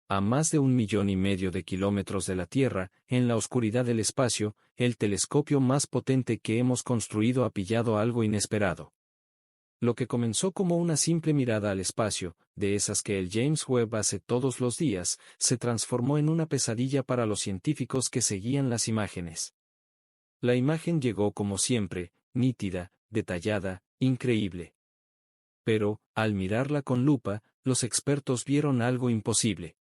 A más de 1,5 millones de kilómetros de la Tierra, en la oscuridad del espacio, el telescopio más potente que hemos construido ha pillado algo inesperado. Lo que comenzó como una simple mirada al espacio, de esas que el James Webb hace todos los días, se transformó en una pesadilla para los científicos que seguían las imágenes. La imagen llegó como siempre, nítida, detallada, increíble. Pero, al mirarla con lupa, los expertos vieron algo imposible.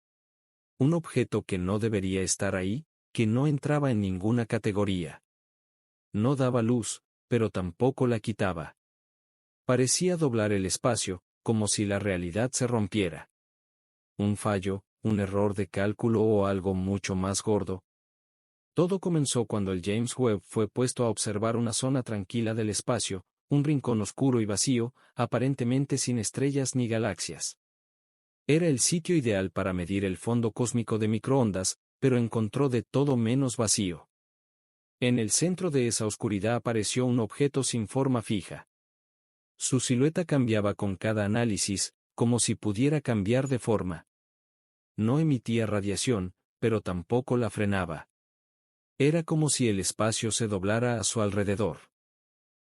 Un objeto que no debería estar ahí, que no entraba en ninguna categoría. No daba luz, pero tampoco la quitaba. Parecía doblar el espacio, como si la realidad se rompiera. Un fallo, un error de cálculo o algo mucho más gordo. Todo comenzó cuando el James Webb fue puesto a observar una zona tranquila del espacio, un rincón oscuro y vacío, aparentemente sin estrellas ni galaxias. Era el sitio ideal para medir el fondo cósmico de microondas, pero encontró de todo menos vacío. En el centro de esa oscuridad apareció un objeto sin forma fija. Su silueta cambiaba con cada análisis, como si pudiera cambiar de forma. No emitía radiación, pero tampoco la frenaba. Era como si el espacio se doblara a su alrededor.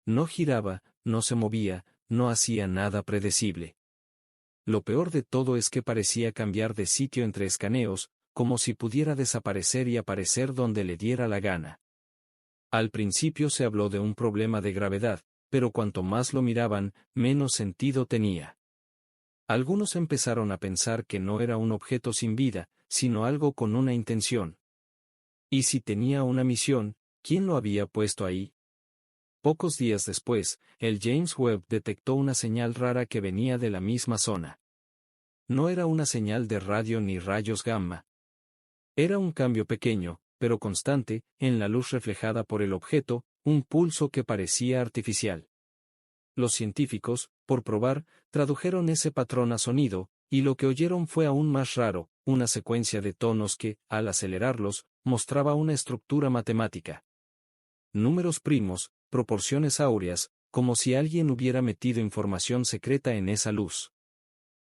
No giraba, no se movía, no hacía nada predecible. Lo peor de todo es que parecía cambiar de sitio entre escaneos, como si pudiera desaparecer y aparecer donde le diera la gana. Al principio se habló de un problema de gravedad, pero cuanto más lo miraban, menos sentido tenía. Algunos empezaron a pensar que no era un objeto sin vida, sino algo con una intención. Y si tenía una misión, ¿quién lo había puesto ahí? Pocos días después, el James Webb detectó una señal rara que venía de la misma zona. No era una señal de radio ni rayos gamma. Era un cambio pequeño, pero constante, en la luz reflejada por el objeto, un pulso que parecía artificial. Los científicos, por probar, tradujeron ese patrón a sonido, y lo que oyeron fue aún más raro, una secuencia de tonos que, al acelerarlos, mostraba una estructura matemática. Números primos, proporciones áureas, como si alguien hubiera metido información secreta en esa luz.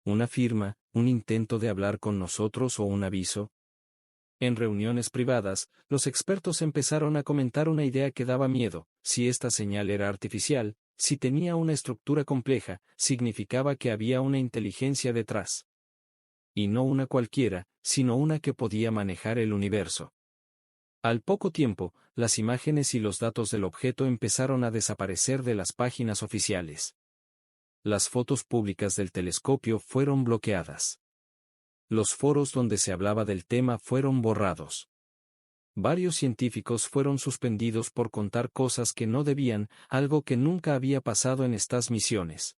¿Una firma, un intento de hablar con nosotros o un aviso? En reuniones privadas, los expertos empezaron a comentar una idea que daba miedo: si esta señal era artificial, si tenía una estructura compleja, significaba que había una inteligencia detrás. Y no una cualquiera, sino una que podía manejar el universo. Al poco tiempo, las imágenes y los datos del objeto empezaron a desaparecer de las páginas oficiales. Las fotos públicas del telescopio fueron bloqueadas. Los foros donde se hablaba del tema fueron borrados. Varios científicos fueron suspendidos por contar cosas que no debían, algo que nunca había pasado en estas misiones.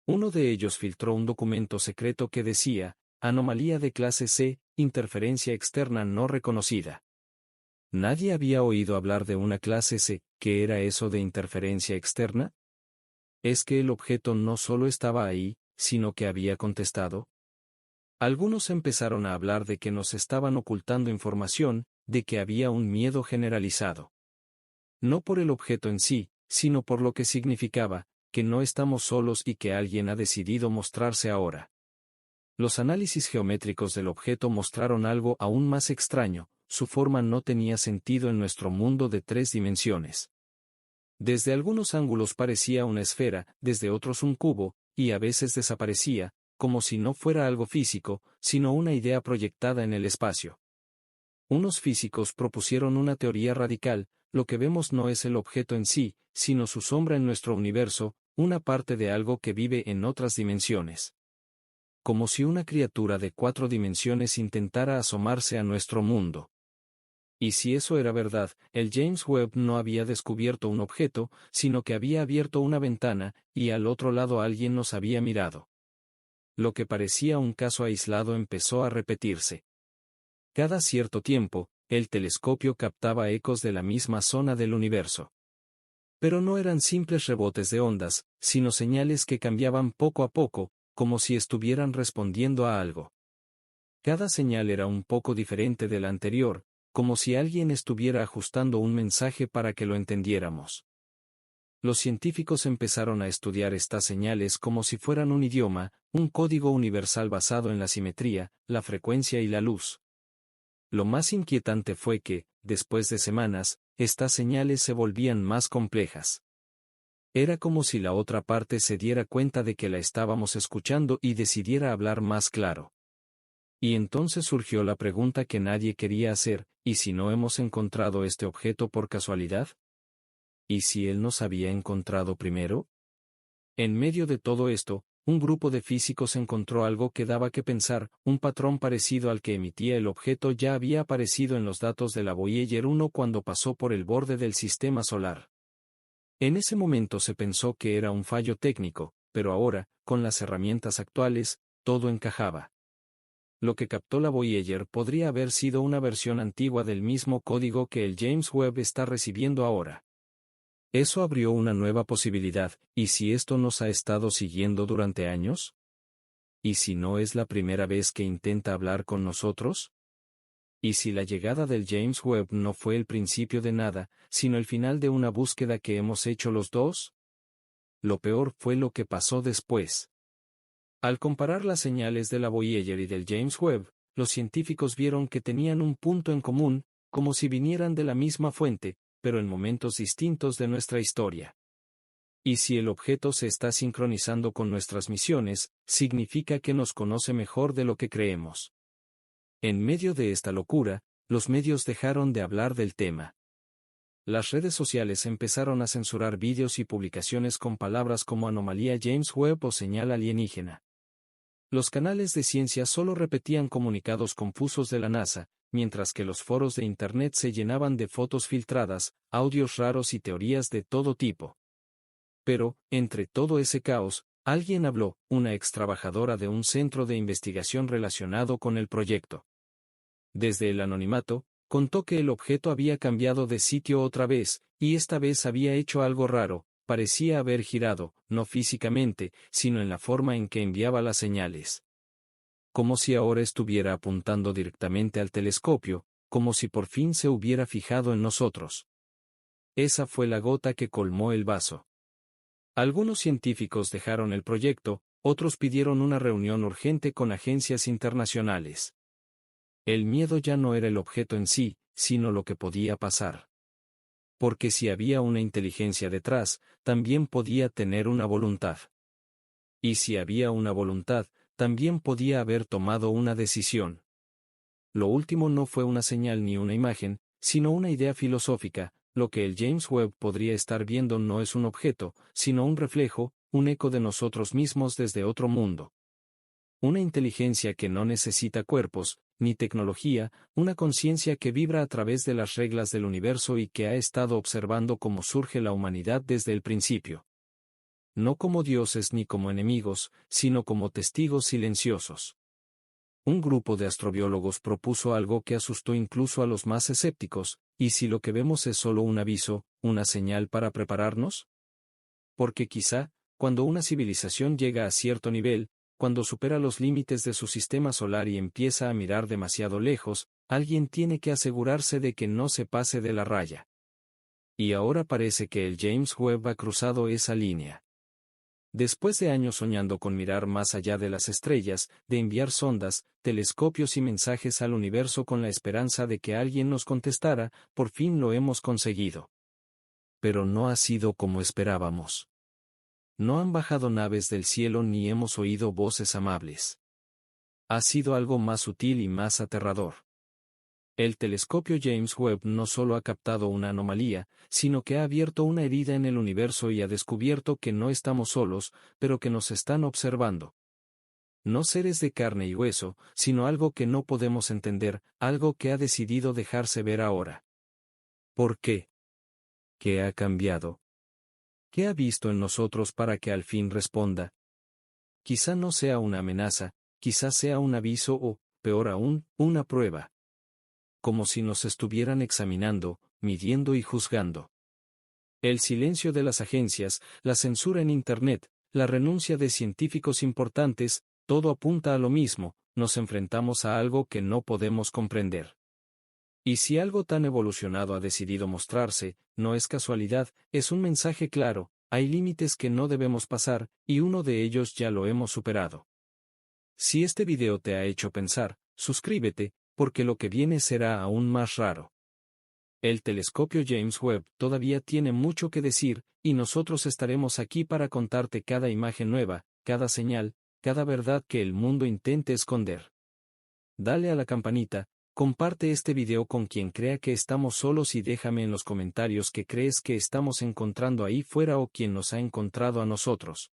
Uno de ellos filtró un documento secreto que decía: anomalía de clase C, interferencia externa no reconocida. Nadie había oído hablar de una clase C. ¿Qué era eso de interferencia externa? ¿Es que el objeto no solo estaba ahí, sino que había contestado? Algunos empezaron a hablar de que nos estaban ocultando información, de que había un miedo generalizado. No por el objeto en sí, sino por lo que significaba, que no estamos solos y que alguien ha decidido mostrarse ahora. Los análisis geométricos del objeto mostraron algo aún más extraño: su forma no tenía sentido en nuestro mundo de 3 dimensiones. Desde algunos ángulos parecía una esfera, desde otros un cubo, y a veces desaparecía, como si no fuera algo físico, sino una idea proyectada en el espacio. Unos físicos propusieron una teoría radical: lo que vemos no es el objeto en sí, sino su sombra en nuestro universo, una parte de algo que vive en otras dimensiones. Como si una criatura de 4 dimensiones intentara asomarse a nuestro mundo. Y si eso era verdad, el James Webb no había descubierto un objeto, sino que había abierto una ventana, y al otro lado alguien nos había mirado. Lo que parecía un caso aislado empezó a repetirse. Cada cierto tiempo, el telescopio captaba ecos de la misma zona del universo. Pero no eran simples rebotes de ondas, sino señales que cambiaban poco a poco, como si estuvieran respondiendo a algo. Cada señal era un poco diferente de la anterior, como si alguien estuviera ajustando un mensaje para que lo entendiéramos. Los científicos empezaron a estudiar estas señales como si fueran un idioma, un código universal basado en la simetría, la frecuencia y la luz. Lo más inquietante fue que, después de semanas, estas señales se volvían más complejas. Era como si la otra parte se diera cuenta de que la estábamos escuchando y decidiera hablar más claro. Y entonces surgió la pregunta que nadie quería hacer: ¿y si no hemos encontrado este objeto por casualidad? ¿Y si él nos había encontrado primero? En medio de todo esto, un grupo de físicos encontró algo que daba que pensar: un patrón parecido al que emitía el objeto ya había aparecido en los datos de la Voyager 1 cuando pasó por el borde del sistema solar. En ese momento se pensó que era un fallo técnico, pero ahora, con las herramientas actuales, todo encajaba. Lo que captó la Voyager podría haber sido una versión antigua del mismo código que el James Webb está recibiendo ahora. Eso abrió una nueva posibilidad: ¿y si esto nos ha estado siguiendo durante años? ¿Y si no es la primera vez que intenta hablar con nosotros? ¿Y si la llegada del James Webb no fue el principio de nada, sino el final de una búsqueda que hemos hecho los dos? Lo peor fue lo que pasó después. Al comparar las señales de la Voyager y del James Webb, los científicos vieron que tenían un punto en común, como si vinieran de la misma fuente, pero en momentos distintos de nuestra historia. Y si el objeto se está sincronizando con nuestras misiones, significa que nos conoce mejor de lo que creemos. En medio de esta locura, los medios dejaron de hablar del tema. Las redes sociales empezaron a censurar vídeos y publicaciones con palabras como anomalía James Webb o señal alienígena. Los canales de ciencia solo repetían comunicados confusos de la NASA, mientras que los foros de Internet se llenaban de fotos filtradas, audios raros y teorías de todo tipo. Pero, entre todo ese caos, alguien habló: una ex trabajadora de un centro de investigación relacionado con el proyecto. Desde el anonimato, contó que el objeto había cambiado de sitio otra vez, y esta vez había hecho algo raro: parecía haber girado, no físicamente, sino en la forma en que enviaba las señales. Como si ahora estuviera apuntando directamente al telescopio, como si por fin se hubiera fijado en nosotros. Esa fue la gota que colmó el vaso. Algunos científicos dejaron el proyecto, otros pidieron una reunión urgente con agencias internacionales. El miedo ya no era el objeto en sí, sino lo que podía pasar. Porque si había una inteligencia detrás, también podía tener una voluntad. Y si había una voluntad, también podía haber tomado una decisión. Lo último no fue una señal ni una imagen, sino una idea filosófica: lo que el James Webb podría estar viendo no es un objeto, sino un reflejo, un eco de nosotros mismos desde otro mundo. Una inteligencia que no necesita cuerpos, ni tecnología, una conciencia que vibra a través de las reglas del universo y que ha estado observando cómo surge la humanidad desde el principio. No como dioses ni como enemigos, sino como testigos silenciosos. Un grupo de astrobiólogos propuso algo que asustó incluso a los más escépticos: ¿y si lo que vemos es solo un aviso, una señal para prepararnos? Porque quizá, cuando una civilización llega a cierto nivel, cuando supera los límites de su sistema solar y empieza a mirar demasiado lejos, alguien tiene que asegurarse de que no se pase de la raya. Y ahora parece que el James Webb ha cruzado esa línea. Después de años soñando con mirar más allá de las estrellas, de enviar sondas, telescopios y mensajes al universo con la esperanza de que alguien nos contestara, por fin lo hemos conseguido. Pero no ha sido como esperábamos. No han bajado naves del cielo ni hemos oído voces amables. Ha sido algo más sutil y más aterrador. El telescopio James Webb no solo ha captado una anomalía, sino que ha abierto una herida en el universo y ha descubierto que no estamos solos, pero que nos están observando. No seres de carne y hueso, sino algo que no podemos entender, algo que ha decidido dejarse ver ahora. ¿Por qué? ¿Qué ha cambiado? ¿Qué ha visto en nosotros para que al fin responda? Quizá no sea una amenaza, quizá sea un aviso o, peor aún, una prueba. Como si nos estuvieran examinando, midiendo y juzgando. El silencio de las agencias, la censura en Internet, la renuncia de científicos importantes, todo apunta a lo mismo: nos enfrentamos a algo que no podemos comprender. Y si algo tan evolucionado ha decidido mostrarse, no es casualidad, es un mensaje claro, hay límites que no debemos pasar, y uno de ellos ya lo hemos superado. Si este video te ha hecho pensar, suscríbete, porque lo que viene será aún más raro. El telescopio James Webb todavía tiene mucho que decir, y nosotros estaremos aquí para contarte cada imagen nueva, cada señal, cada verdad que el mundo intente esconder. Dale a la campanita, comparte este video con quien crea que estamos solos y déjame en los comentarios qué crees que estamos encontrando ahí fuera o quién nos ha encontrado a nosotros.